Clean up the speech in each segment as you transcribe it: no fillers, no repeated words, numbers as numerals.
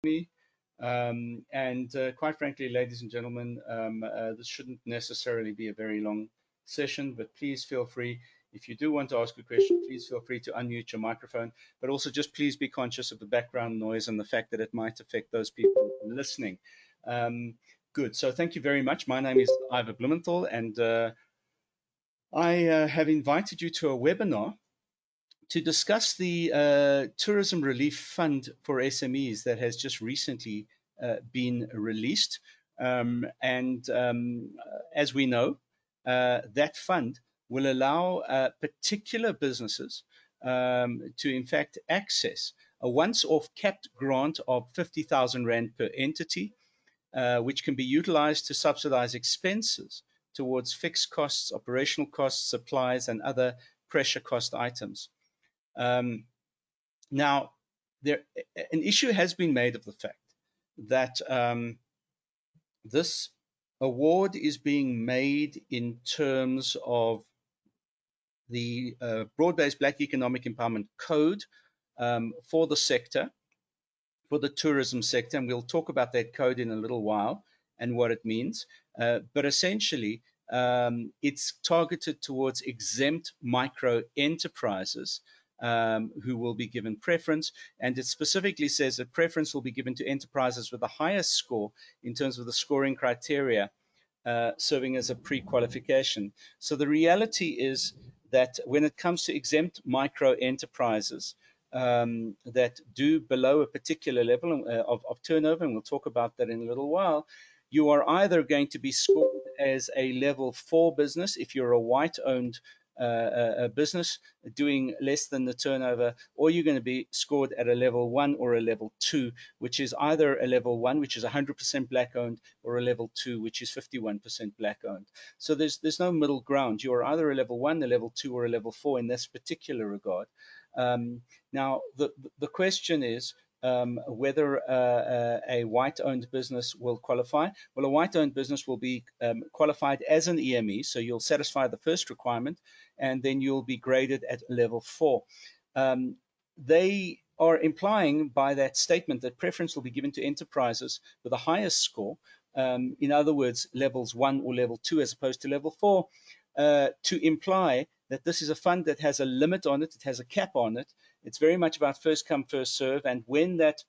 me. Quite frankly, ladies and gentlemen, this shouldn't necessarily be a very long session, but please feel free. If you do want to ask a question, please feel free to unmute your microphone, but also just please be conscious of the background noise and the fact that it might affect those people listening. Good. So thank you very much. My name is Ivor Blumenthal, and I have invited you to a webinar to discuss the Tourism Relief Fund for SMEs that has just recently been released. As we know, that fund will allow particular businesses to, in fact, access a once-off capped grant of 50,000 Rand per entity, which can be utilized to subsidize expenses towards fixed costs, operational costs, supplies, and other pressure cost items. Now, an issue has been made of the fact that this award is being made in terms of the Broad-Based Black Economic Empowerment Code for the sector, for the tourism sector, and we'll talk about that code in a little while and what it means. But essentially, it's targeted towards exempt micro enterprises who will be given preference, and it specifically says that preference will be given to enterprises with the highest score in terms of the scoring criteria, serving as a pre-qualification. So the reality is that when it comes to exempt micro enterprises that do below a particular level of turnover, and we'll talk about that in a little while, you are either going to be scored as a level 4 business if you're a white-owned a business doing less than the turnover, or you're going to be scored at a level 1 or a level 2, which is either a level 1, which is 100% black owned, or a level 2, which is 51% black owned. So there's no middle ground. You are either a level 1, a level 2, or a level 4 in this particular regard. Now, the question is whether a white-owned business will qualify. Well, a white-owned business will be qualified as an EME, so you'll satisfy the first requirement, and then you'll be graded at level 4. They are implying by that statement that preference will be given to enterprises with the highest score, in other words, levels 1 or level 2 as opposed to level 4, to imply that this is a fund that has a limit on it, it has a cap on it. It's very much about first come, first serve, and when that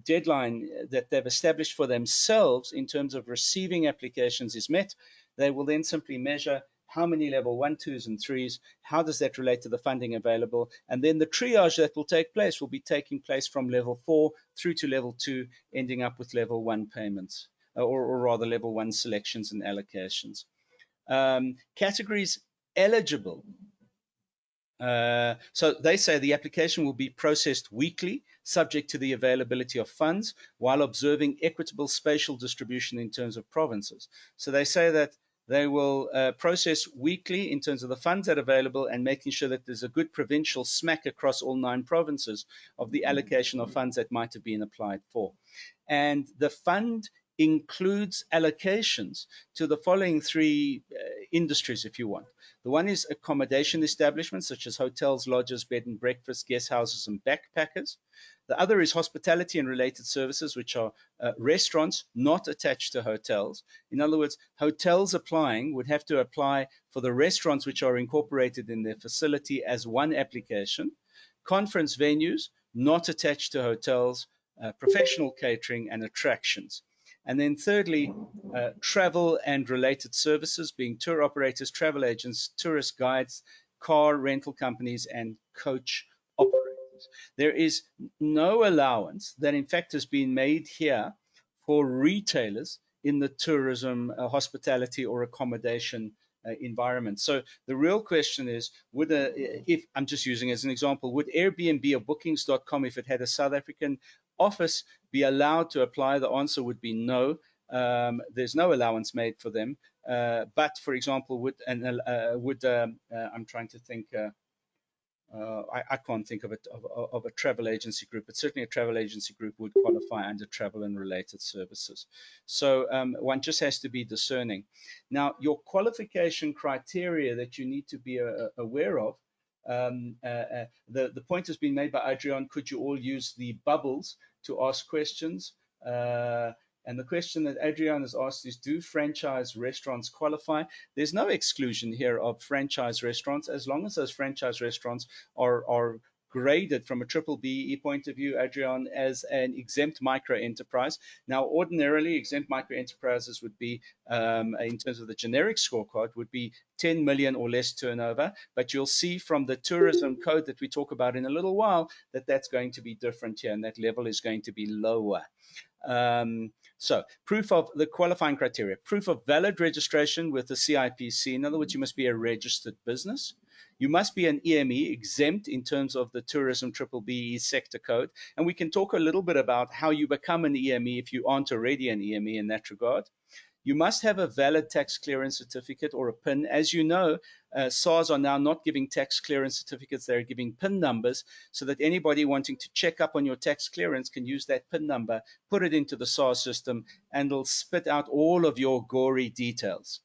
deadline that they've established for themselves in terms of receiving applications is met, they will then simply measure how many level 1, 2s, and 3s, how does that relate to the funding available, and then the triage that will take place will be taking place from level 4 through to level 2, ending up with level 1 payments, or rather level 1 selections and allocations. Categories eligible. So they say the application will be processed weekly, subject to the availability of funds, while observing equitable spatial distribution in terms of provinces. So they say that they will process weekly in terms of the funds that are available and making sure that there's a good provincial smack across all 9 provinces of the allocation of funds that might have been applied for. And the fund includes allocations to the following 3 industries, if you want. The one is accommodation establishments, such as hotels, lodges, bed and breakfast, guest houses, and backpackers. The other is hospitality and related services, which are restaurants not attached to hotels. In other words, hotels applying would have to apply for the restaurants which are incorporated in their facility as one application. Conference venues not attached to hotels, professional catering, and attractions. And then thirdly, travel and related services, being tour operators, travel agents, tourist guides, car rental companies, and coach operators. There is no allowance that in fact has been made here for retailers in the tourism, hospitality, or accommodation environment. So the real question is, if I'm just using as an example, would Airbnb or Bookings.com, if it had a South African office, be allowed to apply? The answer would be no. There's no allowance made for them. But for example, I'm trying to think. I can't think of a travel agency group, but certainly a travel agency group would qualify under travel and related services. So one just has to be discerning. Now, your qualification criteria that you need to be aware of, the point has been made by Adrian, could you all use the bubbles to ask questions. Uh, and the question that Adrian has asked is, do franchise restaurants qualify? There's no exclusion here of franchise restaurants as long as those franchise restaurants are graded from a triple BE point of view, Adrian, as an exempt micro enterprise. Now, ordinarily, exempt micro enterprises would be, in terms of the generic scorecard, would be 10 million or less turnover. But you'll see from the tourism code that we talk about in a little while that that's going to be different here, and that level is going to be lower. So, proof of the qualifying criteria: proof of valid registration with the CIPC. In other words, you must be a registered business. You must be an EME, exempt in terms of the tourism triple BE sector code. And we can talk a little bit about how you become an EME if you aren't already an EME in that regard. You must have a valid tax clearance certificate or a PIN. As you know, SARS are now not giving tax clearance certificates, they're giving PIN numbers, so that anybody wanting to check up on your tax clearance can use that PIN number, put it into the SARS system, and it'll spit out all of your gory details.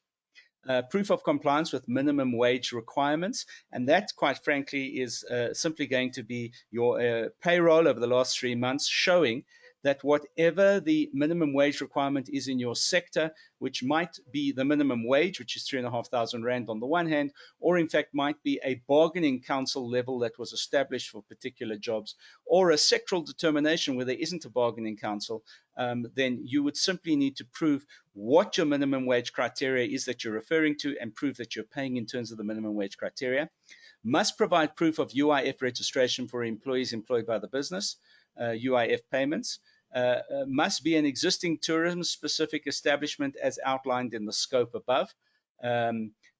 Proof of compliance with minimum wage requirements. And that, quite frankly, is simply going to be your payroll over the last 3 months, showing that whatever the minimum wage requirement is in your sector, which might be the minimum wage, which is 3,500 Rand on the one hand, or in fact might be a bargaining council level that was established for particular jobs, or a sectoral determination where there isn't a bargaining council, then you would simply need to prove what your minimum wage criteria is that you're referring to and prove that you're paying in terms of the minimum wage criteria. Must provide proof of UIF registration for employees employed by the business, UIF payments. Must be an existing tourism-specific establishment as outlined in the scope above.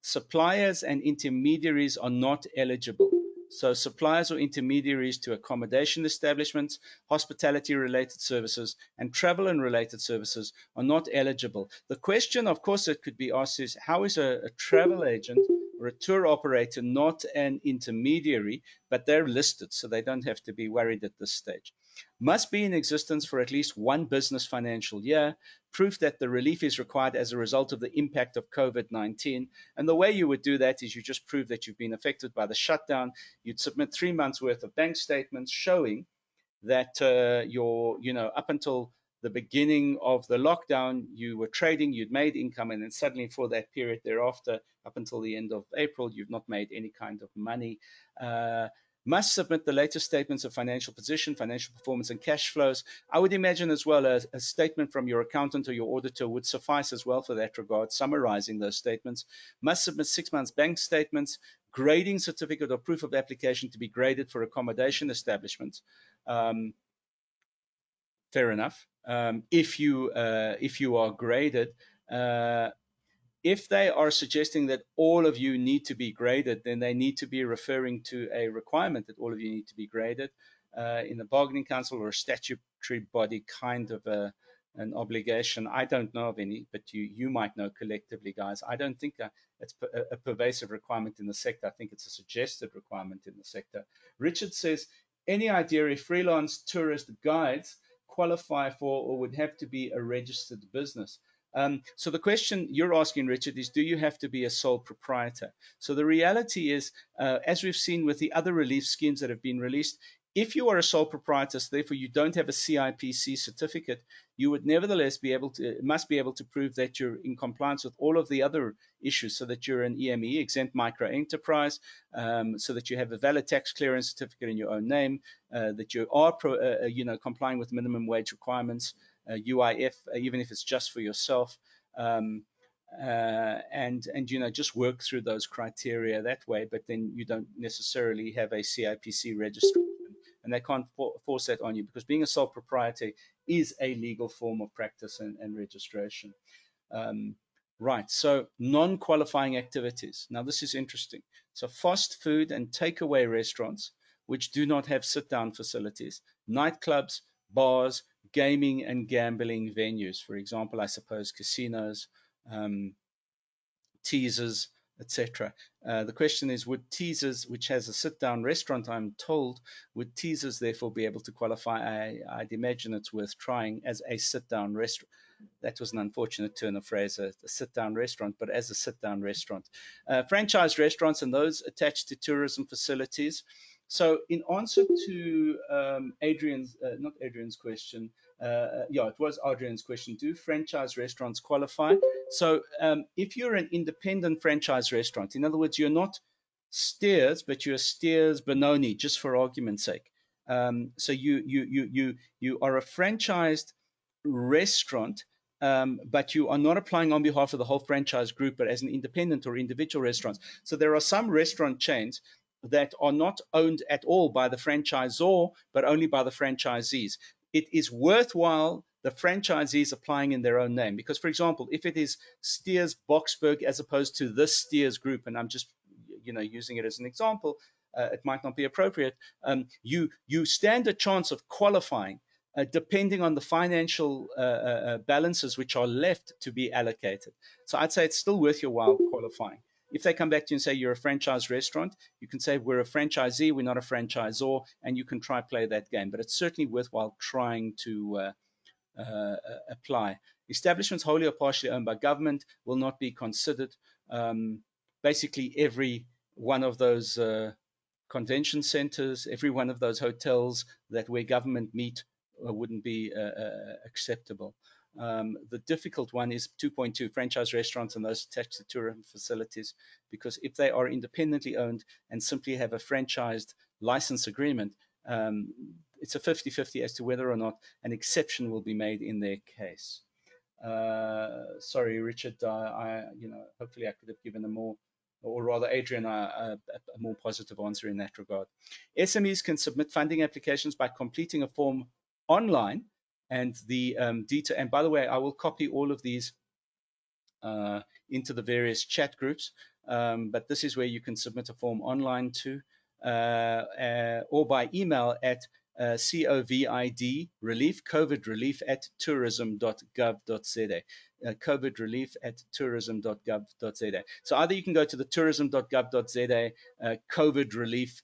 Suppliers and intermediaries are not eligible. So suppliers or intermediaries to accommodation establishments, hospitality-related services, and travel and related services are not eligible. The question, of course, that could be asked is, how is a travel agent or a tour operator not an intermediary, but they're listed, so they don't have to be worried at this stage. Must be in existence for at least one business financial year, proof that the relief is required as a result of the impact of COVID-19. And the way you would do that is you just prove that you've been affected by the shutdown. You'd submit 3 months worth of bank statements showing that up until the beginning of the lockdown, you were trading, you'd made income, and then suddenly for that period thereafter, up until the end of April, you've not made any kind of money. Must submit the latest statements of financial position, financial performance, and cash flows. I would imagine as well a statement from your accountant or your auditor would suffice as well for that regard, summarizing those statements. Must submit 6 months bank statements, grading certificate or proof of application to be graded for accommodation establishments. Fair enough. If you are graded, if they are suggesting that all of you need to be graded, then they need to be referring to a requirement that all of you need to be graded in the bargaining council or a statutory body kind of an obligation. I don't know of any, but you might know collectively, guys. I don't think it's a pervasive requirement in the sector. I think it's a suggested requirement in the sector. Richard says, any idea if freelance tourist guides qualify for or would have to be a registered business? So the question you're asking, Richard, is, do you have to be a sole proprietor? So the reality is, as we've seen with the other relief schemes that have been released, if you are a sole proprietor, so therefore you don't have a CIPC certificate, you would nevertheless must be able to prove that you're in compliance with all of the other issues, so that you're an EME, exempt micro enterprise, so that you have a valid tax clearance certificate in your own name, that you are complying with minimum wage requirements, UIF, even if it's just for yourself, and just work through those criteria that way. But then you don't necessarily have a CIPC registration, and they can't force that on you, because being a sole proprietor is a legal form of practice and registration. Right, so non-qualifying activities. Now this is interesting. So fast food and takeaway restaurants which do not have sit-down facilities, nightclubs, bars, gaming and gambling venues. For example, I suppose casinos, teasers, etc. The question is, would teasers, which has a sit-down restaurant, I'm told, would teasers therefore be able to qualify? I'd imagine it's worth trying as a sit-down restaurant. That was an unfortunate turn of phrase, a sit-down restaurant, but as a sit-down restaurant. Franchise restaurants and those attached to tourism facilities. So in answer to Adrian's, not Adrian's question, yeah, it was Adrian's question, do franchise restaurants qualify? So if you're an independent franchise restaurant, in other words, you're not Steers, but you're Steers Benoni, just for argument's sake. So you are a franchised restaurant, but you are not applying on behalf of the whole franchise group, but as an independent or individual restaurant. So there are some restaurant chains that are not owned at all by the franchisor, but only by the franchisees. It is worthwhile the franchisees applying in their own name. Because, for example, if it is Steers Boksburg as opposed to this Steers group, and I'm just using it as an example, it might not be appropriate. You stand a chance of qualifying depending on the financial balances which are left to be allocated. So I'd say it's still worth your while qualifying. If they come back to you and say you're a franchise restaurant, you can say we're a franchisee, we're not a franchisor, and you can try play that game. But it's certainly worthwhile trying to apply. Establishments wholly or partially owned by government will not be considered. Basically, every one of those convention centers, every one of those hotels that where government meet wouldn't be acceptable. The difficult one is 2.2, franchise restaurants and those attached to tourism facilities, because if they are independently owned and simply have a franchised license agreement, it's a 50-50 as to whether or not an exception will be made in their case. Sorry, Richard, hopefully I could have given a more, or rather Adrian, a more positive answer in that regard. SMEs can submit funding applications by completing a form online, and the detail, and by the way, I will copy all of these into the various chat groups, but this is where you can submit a form online to, or by email at COVID relief, COVID relief at tourism.gov.za. COVID relief at tourism.gov.za. So either you can go to the tourism.gov.za COVID relief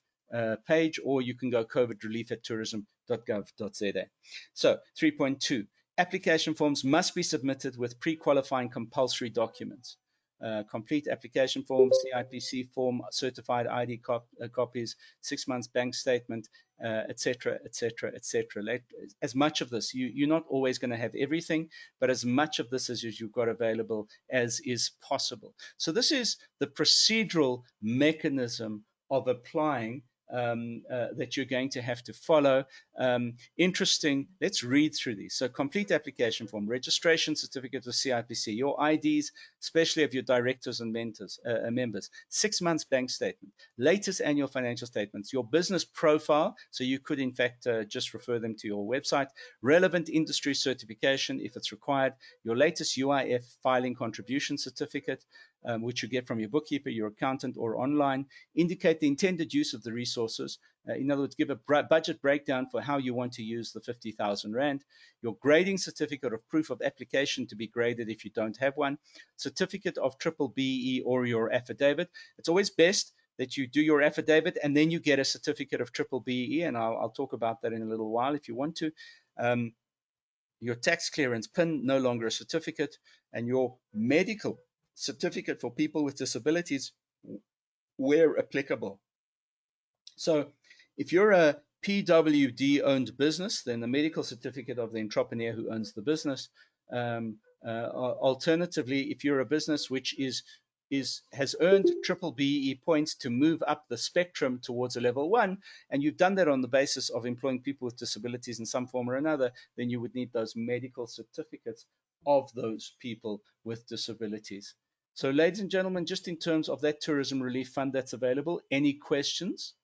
page, or you can go COVID relief at tourism.gov.za. So 3.2, application forms must be submitted with pre-qualifying compulsory documents. Complete application form, CIPC form, certified ID copies, 6 months bank statement, etc., etc., etc. As much of this, you're not always going to have everything, but as much of this as you've got available as is possible. So this is the procedural mechanism of applying that you're going to have to follow. Interesting. Let's read through these. So complete application form, registration certificate of CIPC, your IDs, especially of your directors and members, 6 months bank statement, latest annual financial statements, your business profile. So you could, in fact, just refer them to your website, relevant industry certification if it's required, your latest UIF filing contribution certificate, which you get from your bookkeeper, your accountant, or online, indicate the intended use of the resources. In other words, give a budget breakdown for how you want to use the 50,000 Rand, your grading certificate of proof of application to be graded if you don't have one, certificate of triple BE or your affidavit. It's always best that you do your affidavit and then you get a certificate of triple BE, and I'll talk about that in a little while if you want to. Your tax clearance PIN, no longer a certificate, and your medical certificate for people with disabilities where applicable. So if you're a PWD owned business, then the medical certificate of the entrepreneur who owns the business. Alternatively, if you're a business which has earned triple BE points to move up the spectrum towards a level 1, and you've done that on the basis of employing people with disabilities in some form or another, then you would need those medical certificates of those people with disabilities. So ladies and gentlemen, just in terms of that tourism relief fund that's available, any questions?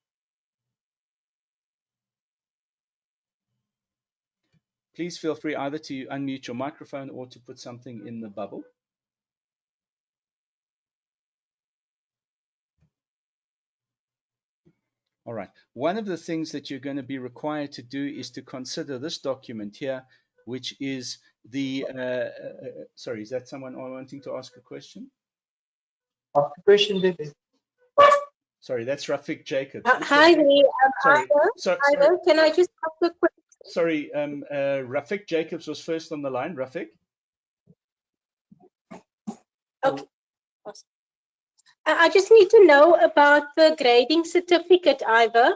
Please feel free either to unmute your microphone or to put something in the bubble. All right. One of the things that you're going to be required to do is to consider this document here, which is the, sorry, is that someone wanting to ask a question? Ask a question, baby. Sorry, that's Rafik Jacobs. Hi, sorry. Sorry. Can I just ask a question? Sorry, Rafik Jacobs was first on the line. Rafik? Okay. I just need to know about the grading certificate, Ivor.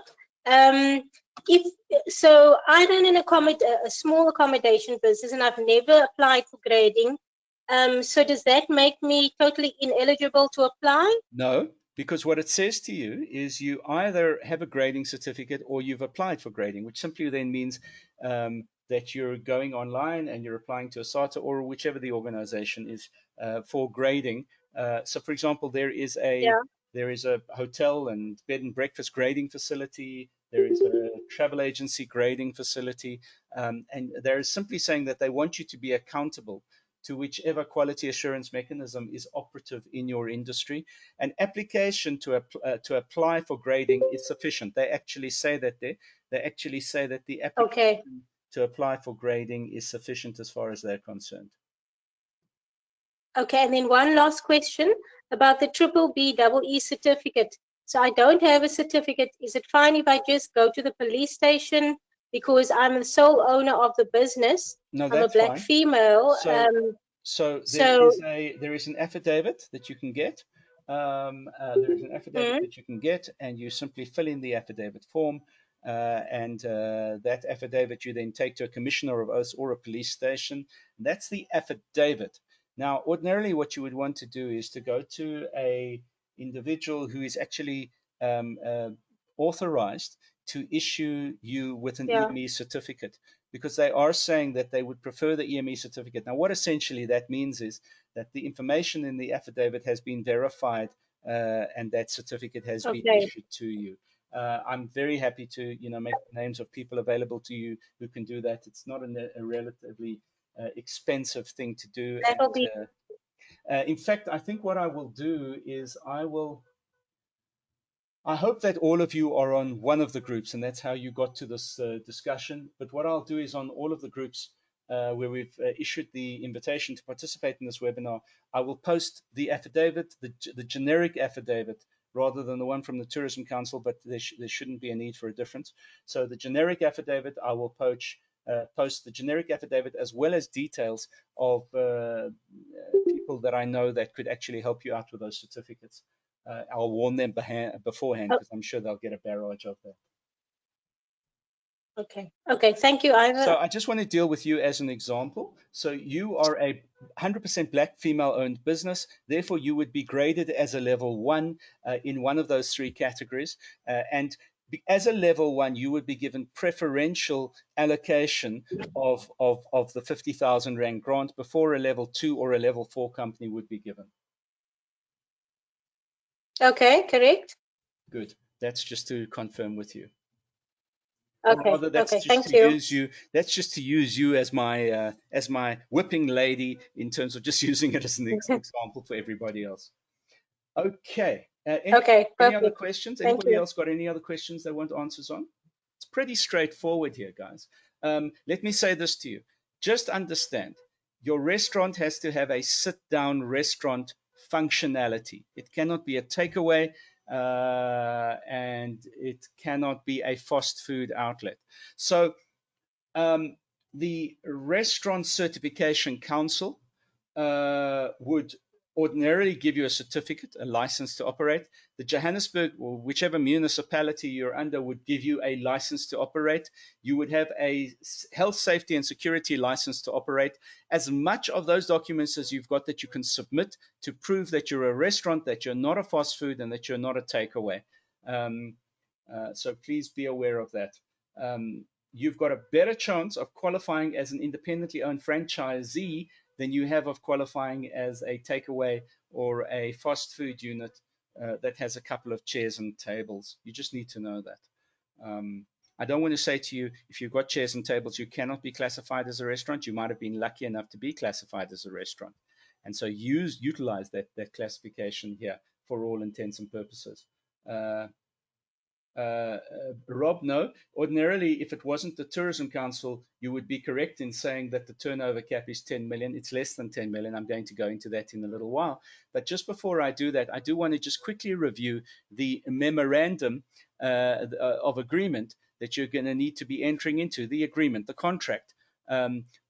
If so, I run a small accommodation business, and I've never applied for grading. So does that make me totally ineligible to apply? No, because what it says to you is you either have a grading certificate or you've applied for grading, which simply then means that you're going online and you're applying to a SATA or whichever the organization is for grading. So, for example, Yeah. there is a hotel and bed and breakfast grading facility. There is a travel agency grading facility, and they're simply saying that they want you to be accountable to whichever quality assurance mechanism is operative in your industry. An application to apply for grading is sufficient. They actually say that there. They actually say that the Okay. application to apply for grading is sufficient as far as they're concerned. Okay. And then one last question about the triple B double E certificate. So I don't have a certificate. Is it fine if I just go to the police station because I'm the sole owner of the business? No, I'm a that's black fine. female. So So So there is an affidavit that you can get. There is an affidavit mm, that you can get, and you simply fill in the affidavit form, and that affidavit you then take to a commissioner of oaths or a police station. That's the affidavit. Now, ordinarily, what you would want to do is to go to a individual who is actually authorized to issue you with an yeah. EME certificate, because they are saying that they would prefer the EME certificate. Now, what essentially that means is that the information in the affidavit has been verified and that certificate has been Okay. issued to you. I'm very happy to, make names of people available to you who can do that. It's not a relatively expensive thing to do, That will be and in fact, I think what I will do is I hope that all of you are on one of the groups, and that's how you got to this discussion. But what I'll do is on all of the groups where we've issued the invitation to participate in this webinar, I will post the affidavit, the generic affidavit, rather than the one from the Tourism Council, but there shouldn't be a need for a difference. So the generic affidavit, I will post the generic affidavit as well as details of people that I know that could actually help you out with those certificates. I'll warn them beforehand oh, because I'm sure they'll get a barrage of that. okay. Okay. Thank you, So Ivor. I just want to deal with you as an example. So you are a 100% black female owned business. Therefore, you would be graded as a level one in one of those three categories. And as a level one, you would be given preferential allocation of the 50,000 Rand grant before a level two or a level four company would be given. Okay. Correct. Good. That's just to confirm with you. Or Okay. rather, that's Okay. just Thank to you. use you. That's just to use you as my whipping lady in terms of just using it as an example for everybody else. Okay. Okay. Any other Perfect. questions? Thank Anybody you. else got any other questions they want answers on? It's pretty straightforward here, guys. Let me say this to you. Just understand, your restaurant has to have a sit-down restaurant functionality. It cannot be a takeaway, and it cannot be a fast food outlet. So um, the Restaurant Certification Council would ordinarily give you a certificate, a license to operate. The Johannesburg or whichever municipality you're under would give you a license to operate. You would have a health, safety, and security license to operate. As much of those documents as you've got that you can submit to prove that you're a restaurant, that you're not a fast food, and that you're not a takeaway. Um, so please be aware of that. You've got a better chance of qualifying as an independently owned franchisee than you have of qualifying as a takeaway or a fast food unit that has a couple of chairs and tables. You just need to know that. I don't want to say to you, if you've got chairs and tables, you cannot be classified as a restaurant. You might have been lucky enough to be classified as a restaurant. And so utilize that classification here for all intents and purposes. Uh, Rob, no. Ordinarily, if it wasn't the Tourism Council, you would be correct in saying that the turnover cap is 10 million. It's less than 10 million. I'm going to go into that in a little while. But just before I do that, I do want to just quickly review the memorandum of agreement that you're going to need to be entering into, the agreement, the contract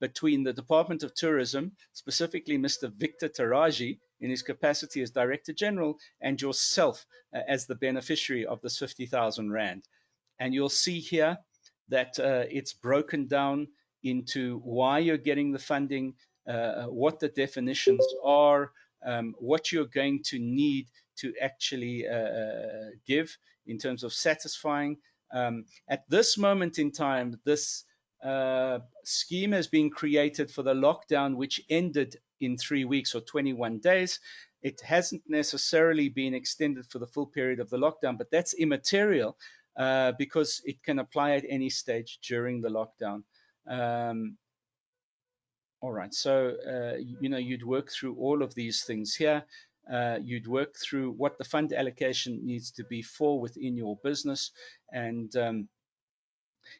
between the Department of Tourism, specifically Mr. Victor Taraji, in his capacity as Director General, and yourself as the beneficiary of this 50,000 Rand. And you'll see here that it's broken down into why you're getting the funding, what the definitions are, what you're going to need to actually give in terms of satisfying. At this moment in time, this scheme has been created for the lockdown, which ended in 3 weeks or 21 days. It hasn't necessarily been extended for the full period of the lockdown, but that's immaterial because it can apply at any stage during the lockdown. All right, so you'd work through all of these things here. You'd work through what the fund allocation needs to be for within your business, and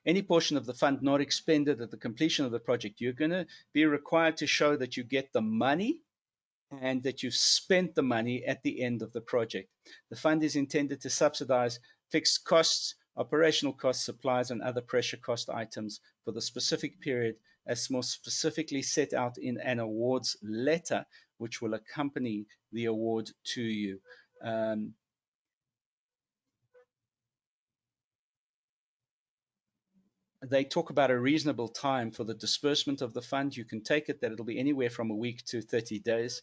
any portion of the fund not expended at the completion of the project, you're going to be required to show that you get the money and that you've spent the money at the end of the project. The fund is intended to subsidize fixed costs, operational costs, supplies, and other pressure cost items for the specific period, as more specifically set out in an awards letter, which will accompany the award to you. They talk about a reasonable time for the disbursement of the fund. You can take it that it'll be anywhere from a week to 30 days,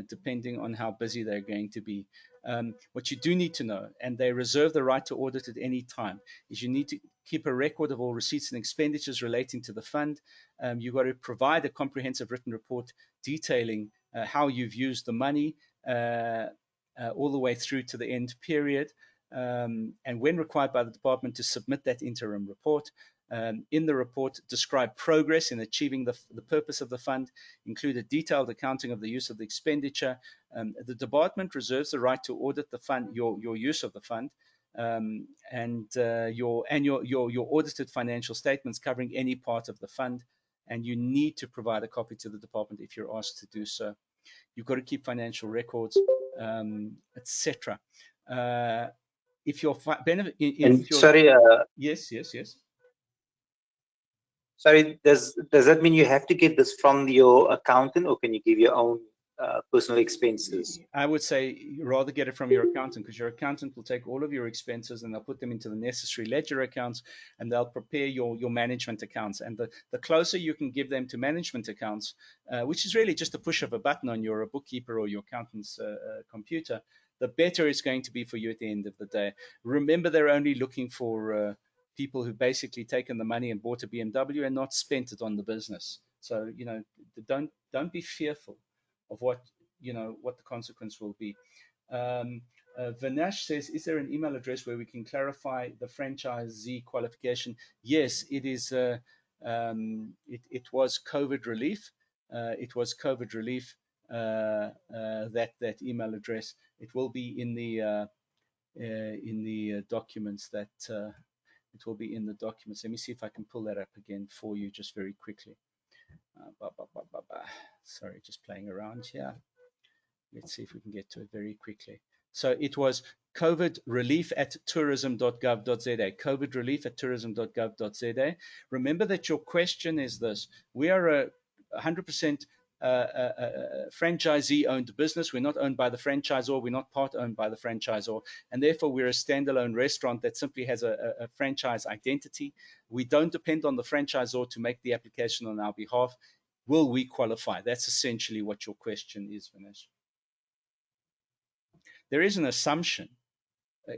depending on how busy they're going to be. What you do need to know, and they reserve the right to audit at any time, is you need to keep a record of all receipts and expenditures relating to the fund. You've got to provide a comprehensive written report detailing how you've used the money all the way through to the end period. And when required by the department to submit that interim report, in the report, describe progress in achieving the purpose of the fund, include a detailed accounting of the use of the expenditure. The department reserves the right to audit the fund, your use of the fund, and your audited financial statements covering any part of the fund. And you need to provide a copy to the department if you're asked to do so. You've got to keep financial records, etc. If your benefit, And sorry, yes. sorry, does that mean you have to get this from your accountant, or can you give your own personal expenses? I would say rather get it from your accountant, because your accountant will take all of your expenses and they'll put them into the necessary ledger accounts, and they'll prepare your management accounts. And the closer you can give them to management accounts, which is really just a push of a button on your bookkeeper or your accountant's computer, the better it's going to be for you at the end of the day. Remember, they're only looking for people who basically taken the money and bought a BMW and not spent it on the business. So don't be fearful of what the consequence will be. Vinash says, is there an email address where we can clarify the franchisee qualification? Yes, it is. It was COVID relief. It was COVID relief. That email address. It will be in the documents that. It will be in the documents. Let me see if I can pull that up again for you just very quickly. Sorry, just playing around here. Let's see if we can get to it very quickly. So it was COVID relief at tourism.gov.za. COVID relief at tourism.gov.za. Remember that your question is this: we are a 100% franchisee-owned business. We're not owned by the franchisor. We're not part-owned by the franchisor, and therefore we're a standalone restaurant that simply has a franchise identity. We don't depend on the franchisor to make the application on our behalf. Will we qualify? That's essentially what your question is, Vanessa. There is an assumption,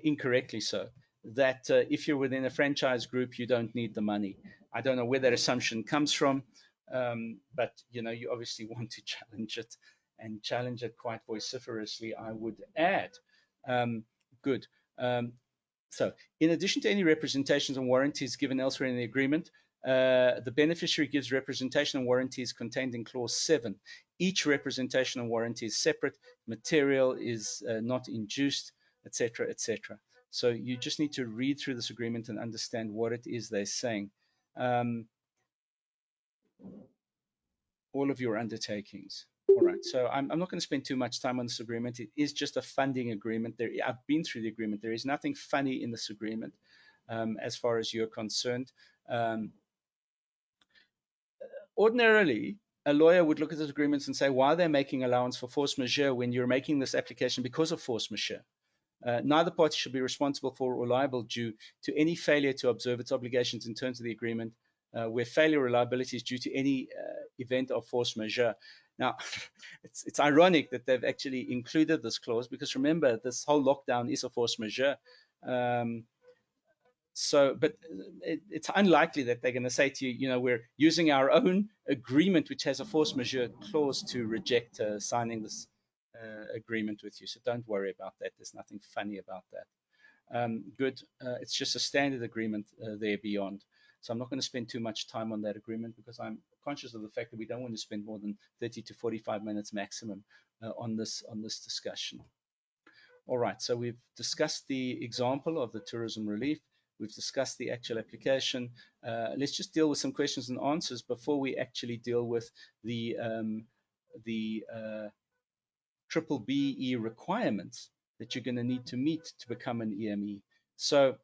incorrectly so, that if you're within a franchise group, you don't need the money. I don't know where that assumption comes from, but you obviously want to challenge it, and challenge it quite vociferously, I would add. Good. So, in addition to any representations and warranties given elsewhere in the agreement, the beneficiary gives representation and warranties contained in clause 7. Each representation and warranty is separate. Material is not induced, etc., etc. So you just need to read through this agreement and understand what it is they're saying. All of your undertakings. All right. So I'm not going to spend too much time on this agreement. It is just a funding agreement. I've been through the agreement. There is nothing funny in this agreement as far as you're concerned. Ordinarily, a lawyer would look at those agreements and say, why are they making allowance for force majeure when you're making this application because of force majeure? Neither party should be responsible for or liable due to any failure to observe its obligations in terms of the agreement, where failure or liability is due to any event of force majeure. Now, it's ironic that they've actually included this clause because remember, this whole lockdown is a force majeure. But it's unlikely that they're going to say to you, you know, we're using our own agreement, which has a force majeure clause, to reject signing this agreement with you. So don't worry about that. There's nothing funny about that. Good. It's just a standard agreement there beyond. So I'm not going to spend too much time on that agreement because I'm conscious of the fact that we don't want to spend more than 30 to 45 minutes maximum on this discussion. All right. So we've discussed the example of the tourism relief. We've discussed the actual application. Let's just deal with some questions and answers before we actually deal with the triple BE requirements that you're going to need to meet to become an EME. So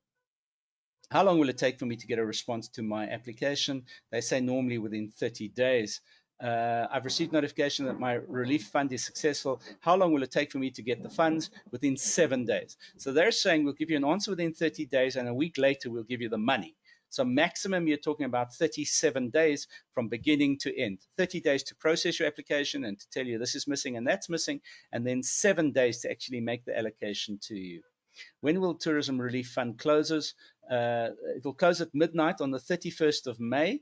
how long will it take for me to get a response to my application? They say normally within 30 days. I've received notification that my relief fund is successful. How long will it take for me to get the funds? Within 7 days. So they're saying we'll give you an answer within 30 days, and a week later we'll give you the money. So maximum, you're talking about 37 days from beginning to end. 30 days to process your application and to tell you this is missing and that's missing, and then 7 days to actually make the allocation to you. When will Tourism Relief Fund closes? It will close at midnight on the 31st of May.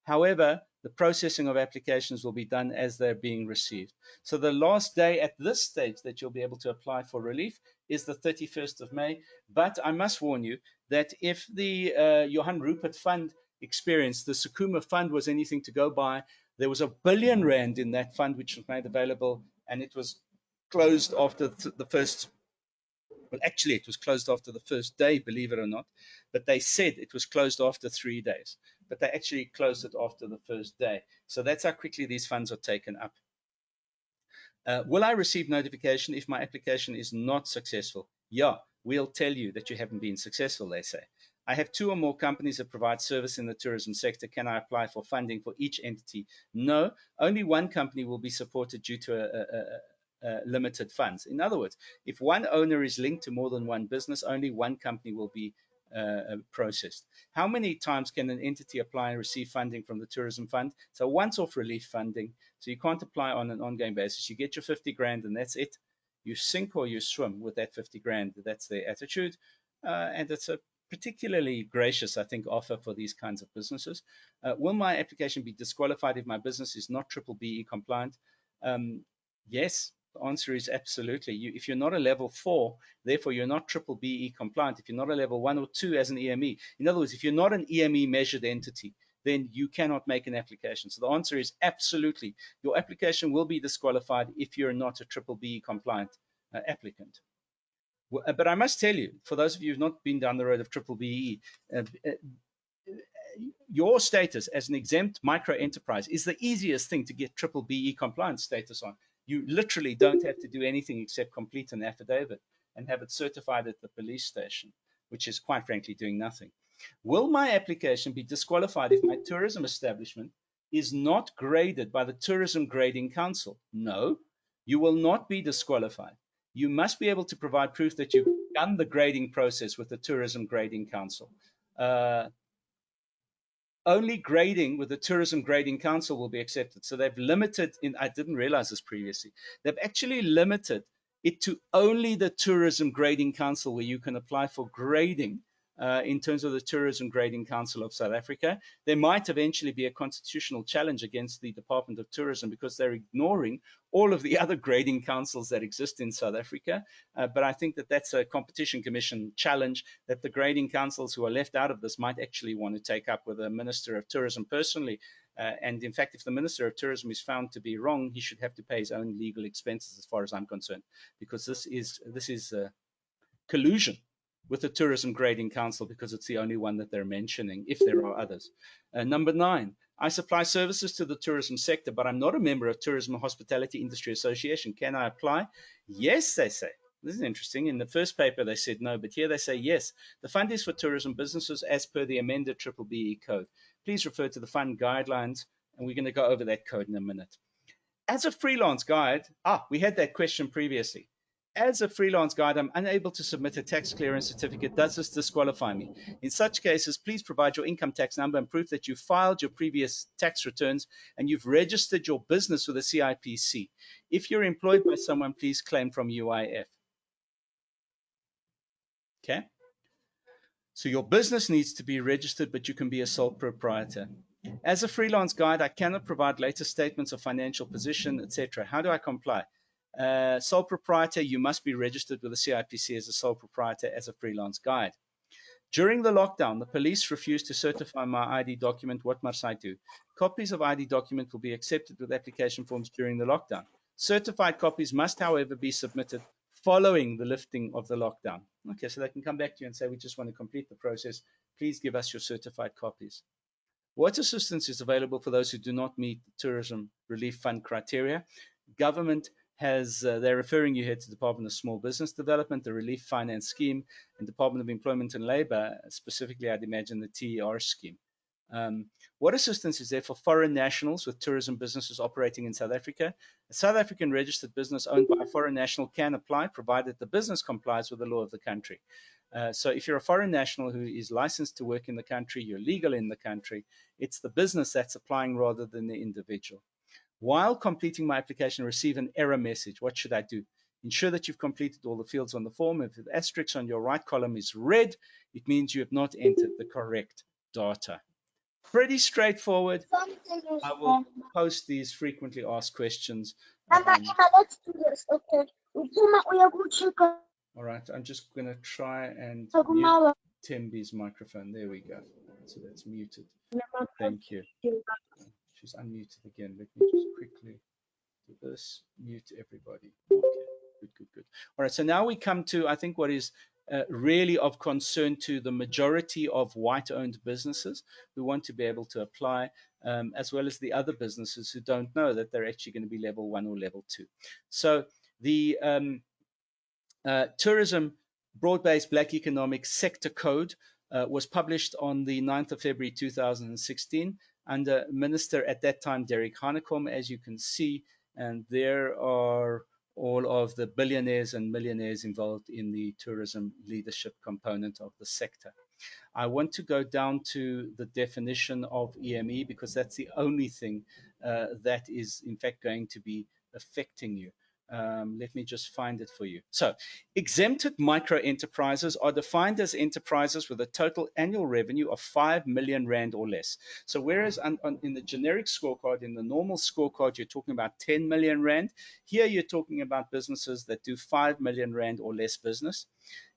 However, the processing of applications will be done as they're being received. So the last day at this stage that you'll be able to apply for relief is the 31st of May. But I must warn you that if the Johan Rupert Fund experience, the Sakuma Fund, was anything to go by, there was R1 billion in that fund which was made available, and it was closed after the first. Well, actually, it was closed after the first day, believe it or not. But they said it was closed after 3 days. But they actually closed it after the first day. So that's how quickly these funds are taken up. Will I receive notification if my application is not successful? Yeah, we'll tell you that you haven't been successful, they say. I have 2 or more companies that provide service in the tourism sector. Can I apply for funding for each entity? No, only one company will be supported due to limited funds. In other words, if one owner is linked to more than one business, only one company will be processed. How many times can an entity apply and receive funding from the tourism fund? So once-off relief funding. So you can't apply on an ongoing basis. You get your 50 grand and that's it. You sink or you swim with that 50 grand. That's their attitude. And it's a particularly gracious, I think, offer for these kinds of businesses. Will my application be disqualified if my business is not triple BE compliant? Yes. The answer is absolutely. If you're not a level 4, therefore you're not triple BE compliant. If you're not a level 1 or 2 as an EME, in other words, if you're not an EME measured entity, then you cannot make an application. So the answer is absolutely. Your application will be disqualified if you're not a triple BE compliant applicant. But I must tell you, for those of you who've not been down the road of triple BE, your status as an exempt micro enterprise is the easiest thing to get triple BE compliant status on. You literally don't have to do anything except complete an affidavit and have it certified at the police station, which is quite frankly doing nothing. Will my application be disqualified if my tourism establishment is not graded by the Tourism Grading Council? No, you will not be disqualified. You must be able to provide proof that you've done the grading process with the Tourism Grading Council. Only grading with the Tourism Grading Council will be accepted. So they've limited, I didn't realize this previously, they've actually limited it to only the Tourism Grading Council where you can apply for grading in terms of the Tourism Grading Council of South Africa. There might eventually be a constitutional challenge against the Department of Tourism because they're ignoring all of the other grading councils that exist in South Africa. But I think that that's a Competition Commission challenge that the grading councils who are left out of this might actually want to take up with the Minister of Tourism personally. And in fact, if the Minister of Tourism is found to be wrong, he should have to pay his own legal expenses as far as I'm concerned, because this is collusion with the Tourism Grading Council because it's the only one that they're mentioning, if there are others. Number 9, I supply services to the tourism sector, but I'm not a member of Tourism and Hospitality Industry Association. Can I apply? Yes, they say. This is interesting. In the first paper, they said no, but here they say yes. The fund is for tourism businesses as per the amended triple BE code. Please refer to the fund guidelines, and we're going to go over that code in a minute. As a freelance guide, we had that question previously. As a freelance guide, I'm unable to submit a tax clearance certificate. Does this disqualify me? In such cases, please provide your income tax number and proof that you filed your previous tax returns and you've registered your business with the CIPC. If you're employed by someone, please claim from UIF. Okay? So your business needs to be registered, but you can be a sole proprietor. As a freelance guide, I cannot provide later statements of financial position, etc. How do I comply? Sole proprietor, you must be registered with the CIPC as a sole proprietor as a freelance guide. During the lockdown, the police refused to certify my ID document. What must I do? Copies of ID document will be accepted with application forms during the lockdown. Certified copies must, however, be submitted following the lifting of the lockdown. Okay, so they can come back to you and say, we just want to complete the process. Please give us your certified copies. What assistance is available for those who do not meet the Tourism Relief Fund criteria? Government has, they're referring you here to the Department of Small Business Development, the Relief Finance Scheme, and Department of Employment and Labor, specifically, I'd imagine the TER scheme. What assistance is there for foreign nationals with tourism businesses operating in South Africa? A South African registered business owned by a foreign national can apply, provided the business complies with the law of the country. So if you're a foreign national who is licensed to work in the country, you're legal in the country, it's the business that's applying rather than the individual. While completing my application, I receive an error message. What should I do? Ensure that you've completed all the fields on the form. If the asterisk on your right column is red, it means you have not entered the correct data. Pretty straightforward. I will post these frequently asked questions. All right, I'm just going to try and mute Tembi's microphone. There we go. So that's muted. Thank you. She's unmuted again. Let me just quickly do this. Mute everybody. Okay, good. All right, so now we come to, I think, what is really of concern to the majority of white-owned businesses who want to be able to apply, as well as the other businesses who don't know that they're actually going to be level 1 or level 2. So the Tourism Broad-Based Black Economic Sector Code was published on the 9th of February 2016 under Minister at that time, Derek Hanekom, as you can see, and there are all of the billionaires and millionaires involved in the tourism leadership component of the sector. I want to go down to the definition of EME because that's the only thing that is in fact going to be affecting you. Let me just find it for you. So, exempted micro enterprises are defined as enterprises with a total annual revenue of 5 million Rand or less. So, whereas in the generic scorecard, in the normal scorecard, you're talking about 10 million Rand, here you're talking about businesses that do 5 million Rand or less business.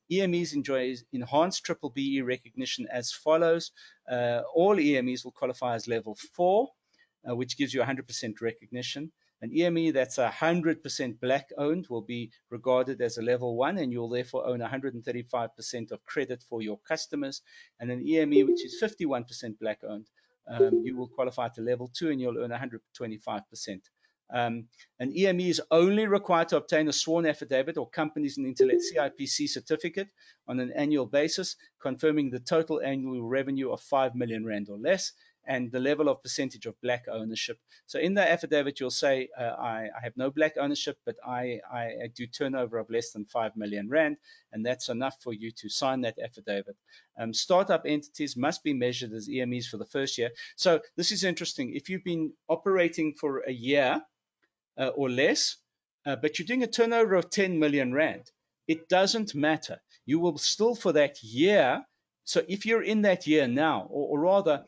EMEs enjoy enhanced triple BE recognition as follows. All EMEs will qualify as level 4, which gives you 100% recognition. An EME that's 100% black owned will be regarded as a level 1, and you'll therefore own 135% of credit for your customers. And an EME which is 51% black owned, you will qualify to level 2 and you'll earn 125%. An EME is only required to obtain a sworn affidavit or companies and intellect CIPC certificate on an annual basis, confirming the total annual revenue of 5 million Rand or less, and the level of percentage of black ownership. So in the affidavit, you'll say, I have no black ownership, but I do turnover of less than 5 million Rand, and that's enough for you to sign that affidavit. Startup entities must be measured as EMEs for the first year. So this is interesting. If you've been operating for a year or less, but you're doing a turnover of 10 million Rand, it doesn't matter. You will still for that year. So if you're in that year now, or rather,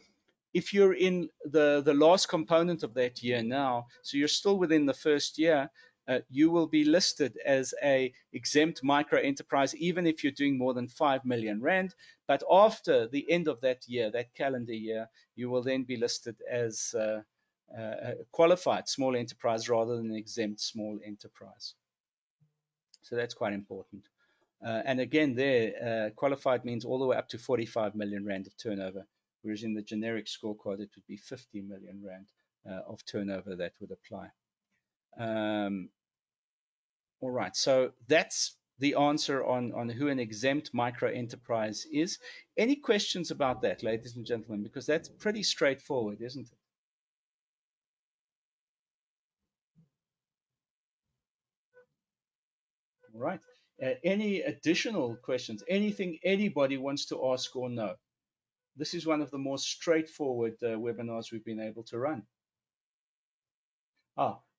if you're in the last component of that year now, so you're still within the first year, you will be listed as a exempt micro enterprise, even if you're doing more than 5 million Rand. But after the end of that year, that calendar year, you will then be listed as a qualified small enterprise rather than an exempt small enterprise. So that's quite important. And again, there, qualified means all the way up to 45 million Rand of turnover. Whereas in the generic scorecard, it would be 50 million Rand of turnover that would apply. All right, so that's the answer on who an exempt micro enterprise is. Any questions about that, ladies and gentlemen? Because that's pretty straightforward, isn't it? All right. Any additional questions? Anything anybody wants to ask or know? This is one of the more straightforward webinars we've been able to run.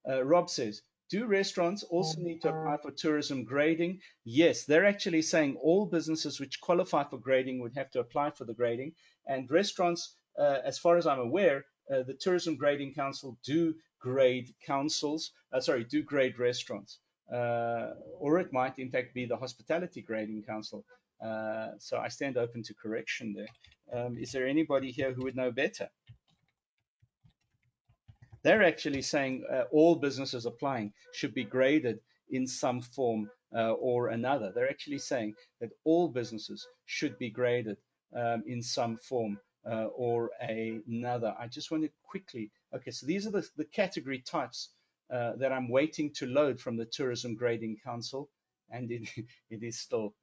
Rob says, do restaurants also need to apply for tourism grading? Yes, they're actually saying all businesses which qualify for grading would have to apply for the grading. And restaurants, as far as I'm aware, the Tourism Grading Council do grade do grade restaurants. Or it might, in fact, be the Hospitality Grading Council. So I stand open to correction there. Is there anybody here who would know better? They're actually saying all businesses applying should be graded in some form or another. They're actually saying that all businesses should be graded in some form or another. I just want to quickly, okay, so these are the category types that I'm waiting to load from the Tourism Grading Council, and it is still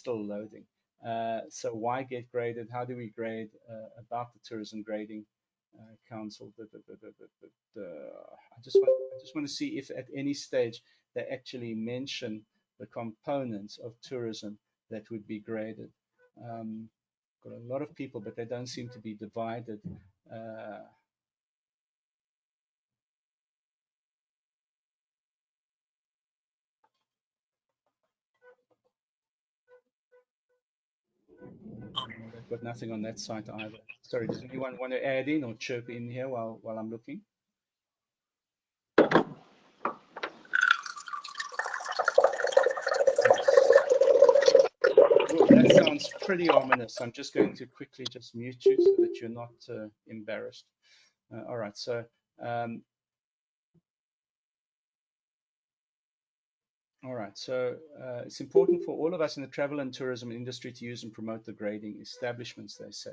loading. So why get graded? How do we grade? About the Tourism Grading Council. I just want to see if at any stage they actually mention the components of tourism that would be graded. Got a lot of people, but they don't seem to be divided. They've got nothing on that site either. Sorry, does anyone want to add in or chirp in here while I'm looking? Well, that sounds pretty ominous. I'm just going to quickly just mute you so that you're not embarrassed. All right, so it's important for all of us in the travel and tourism industry to use and promote the grading establishments, they say.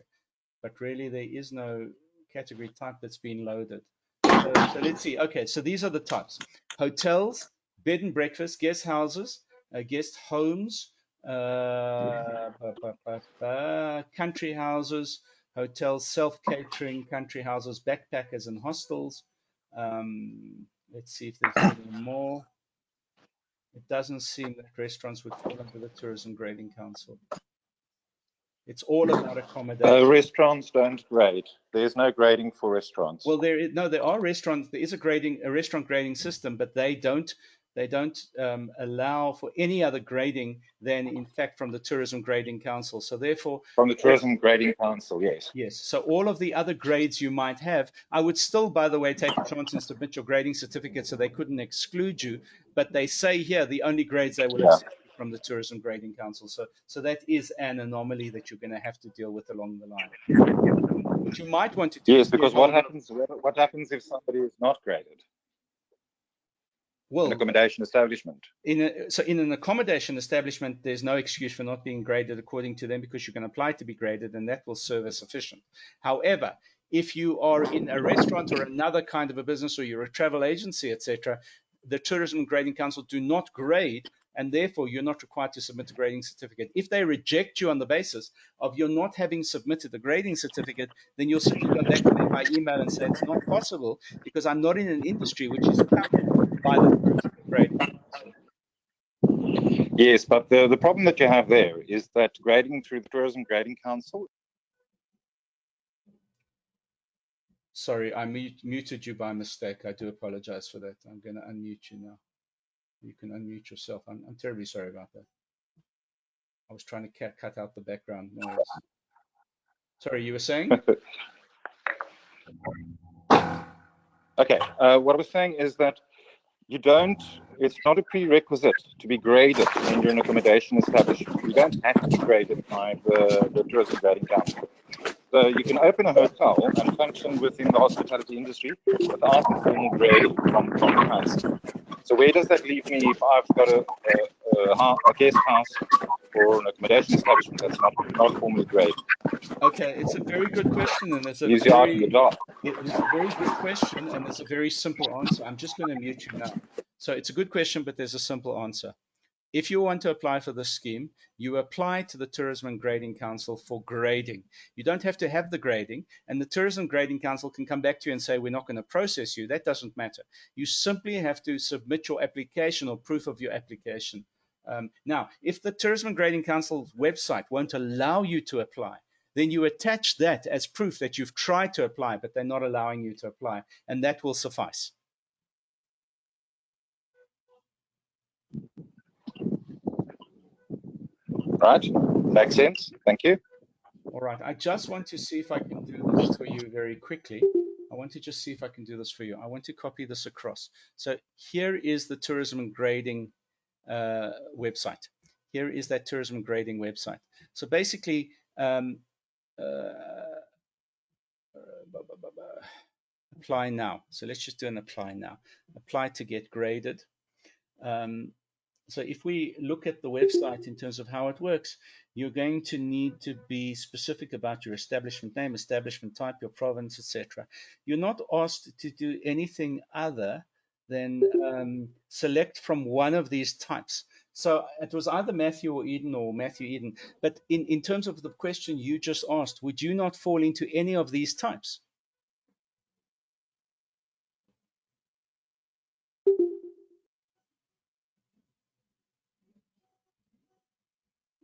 But really, there is no category type that's been loaded. So let's see. Okay, so these are the types: hotels, bed and breakfast, guest houses, guest homes, country houses, hotels, self-catering, country houses, backpackers and hostels. Let's see if there's any more. It doesn't seem that restaurants would fall under the Tourism Grading Council. It's all about accommodation. Restaurants don't grade. There's no grading for restaurants. Well, there are restaurants. There is a restaurant grading system, but they don't allow for any other grading than, in fact, from the Tourism Grading Council. So therefore, from the Tourism Grading Council, yes. Yes. So all of the other grades you might have, I would still, by the way, take a chance and submit your grading certificate so they couldn't exclude you. But they say here the only grades they will accept from the Tourism Grading Council. So that is an anomaly that you're going to have to deal with along the line. What you might want to do. Yes, because what happens if somebody is not graded? Well, an accommodation establishment. In an accommodation establishment, there's no excuse for not being graded according to them, because you can apply to be graded, and that will serve as sufficient. However, if you are in a restaurant or another kind of a business, or you're a travel agency, etc., the Tourism Grading Council do not grade, and therefore you're not required to submit a grading certificate. If they reject you on the basis of you're not having submitted a grading certificate, then you'll simply go back to them by email and say it's not possible because I'm not in an industry which is covered by the grading. Yes, but the problem that you have there is that grading through the Tourism Grading Council. Sorry, I muted you by mistake. I do apologize for that. I'm going to unmute you now. You can unmute yourself. I'm terribly sorry about that. I was trying to cut out the background noise. Sorry, you were saying? Okay, what I was saying is that it's not a prerequisite to be graded when you're an accommodation establishment. You don't have to be graded by the Tourism Grading Council. So you can open a hotel and function within the hospitality industry without the formal grading from the council. So where does that leave me if I've got a guest house or an accommodation establishment that's not formally graded? Okay, it's a very good question, and it's a very good question, and there's a very simple answer. I'm just going to mute you now. So it's a good question, but there's a simple answer. If you want to apply for this scheme, you apply to the Tourism and Grading Council for grading. You don't have to have the grading, and the Tourism Grading Council can come back to you and say, we're not going to process you. That doesn't matter. You simply have to submit your application or proof of your application Now, if the Tourism and Grading Council's website won't allow you to apply, then you attach that as proof that you've tried to apply, but they're not allowing you to apply, and that will suffice. Right, makes sense. Thank you. All right, I just want to see if I can do this for you very quickly. I want to just see if I can do this for you. I want to copy this across. So here is the Tourism and Grading website. Here is that Tourism and Grading website. So basically, apply now. So let's just do an apply now. Apply to get graded. So if we look at the website in terms of how it works, you're going to need to be specific about your establishment name, establishment type, your province, etc. You're not asked to do anything other than select from one of these types. So it was either Matthew or Eden or Matthew Eden. But in terms of the question you just asked, would you not fall into any of these types?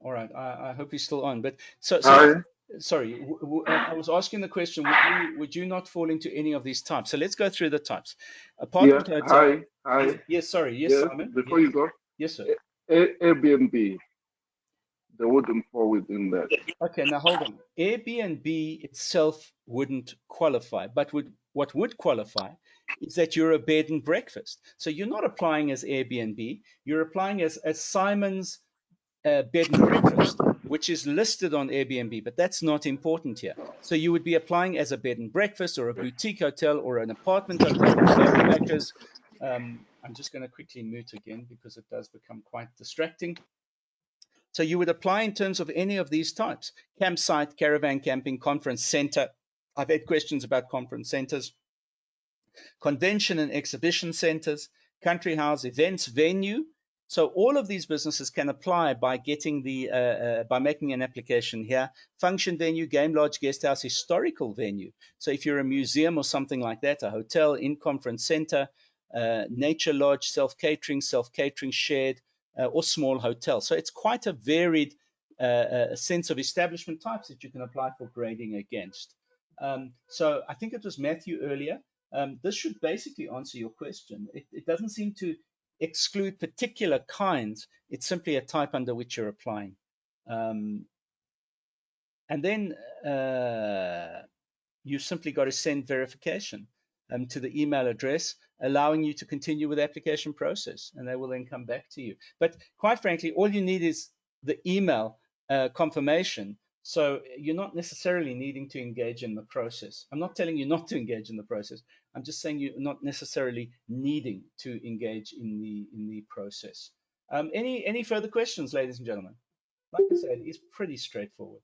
All right, I hope he's still on. But sorry, I was asking the question: would you not fall into any of these types? So let's go through the types. Apartment hotel. Hi. Yes, sorry. Yes, Yes, Simon. before you go, Yes, sir. Airbnb, they wouldn't fall within that. Okay, now hold on. Airbnb itself wouldn't qualify, but what would qualify is that you're a bed and breakfast. So you're not applying as Airbnb. You're applying as Simon's bed and breakfast, which is listed on Airbnb, but that's not important here. So you would be applying as a bed and breakfast or a boutique hotel or an apartment hotel, backpackers. I'm just going to quickly mute again because it does become quite distracting. So you would apply in terms of any of these types: campsite, caravan camping, conference center. I've had questions about conference centers, convention and exhibition centers, country house, events, venue. So all of these businesses can apply by getting by making an application here. Function venue, game lodge, guest house, historical venue. So if you're a museum or something like that, a hotel, in conference center, nature lodge, self-catering shared, or small hotel. So it's quite a varied sense of establishment types that you can apply for grading against. So I think it was Matthew earlier. This should basically answer your question. It doesn't seem to exclude particular kinds. It's simply a type under which you're applying. And then you've simply got to send verification to the email address, allowing you to continue with the application process, and they will then come back to you. But quite frankly, all you need is the email confirmation. So you're not necessarily needing to engage in the process. I'm not telling you not to engage in the process. I'm just saying you're not necessarily needing to engage in the process. Any further questions, ladies and gentlemen? Like I said, it's pretty straightforward.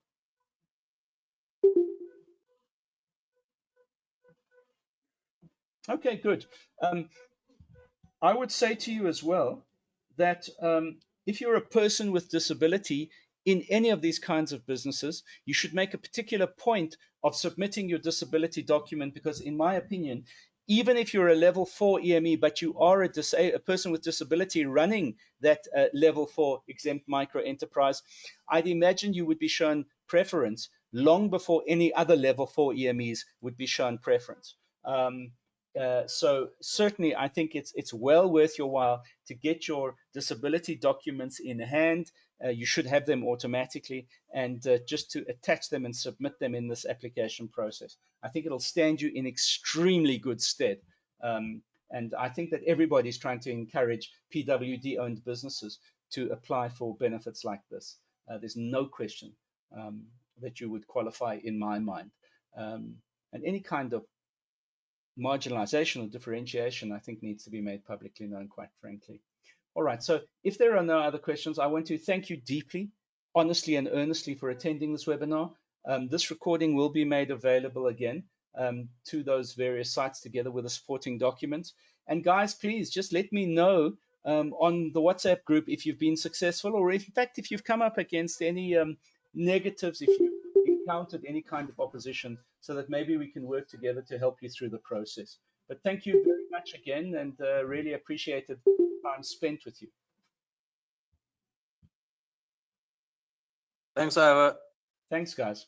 Okay, good. I would say to you as well that if you're a person with disability in any of these kinds of businesses, you should make a particular point of submitting your disability document, because in my opinion, even if you're a level 4 EME, but you are a person with disability running that level 4 exempt micro enterprise, I'd imagine you would be shown preference long before any other level 4 EMEs would be shown preference. So certainly, I think it's well worth your while to get your disability documents in hand. You should have them automatically, and just to attach them and submit them in this application process. I think it'll stand you in extremely good stead. And I think that everybody's trying to encourage PWD-owned businesses to apply for benefits like this. There's no question that you would qualify in my mind. And any kind of marginalization or differentiation, I think, needs to be made publicly known, quite frankly. All right, so if there are no other questions, I want to thank you deeply, honestly and earnestly, for attending this webinar. This recording will be made available again to those various sites together with the supporting documents. And guys, please just let me know on the WhatsApp group if you've been successful, or if, in fact, if you've come up against any negatives, if you encountered any kind of opposition, so that maybe we can work together to help you through the process. But thank you very much again, and really appreciated the time spent with you. Thanks, Ivor. Thanks, guys.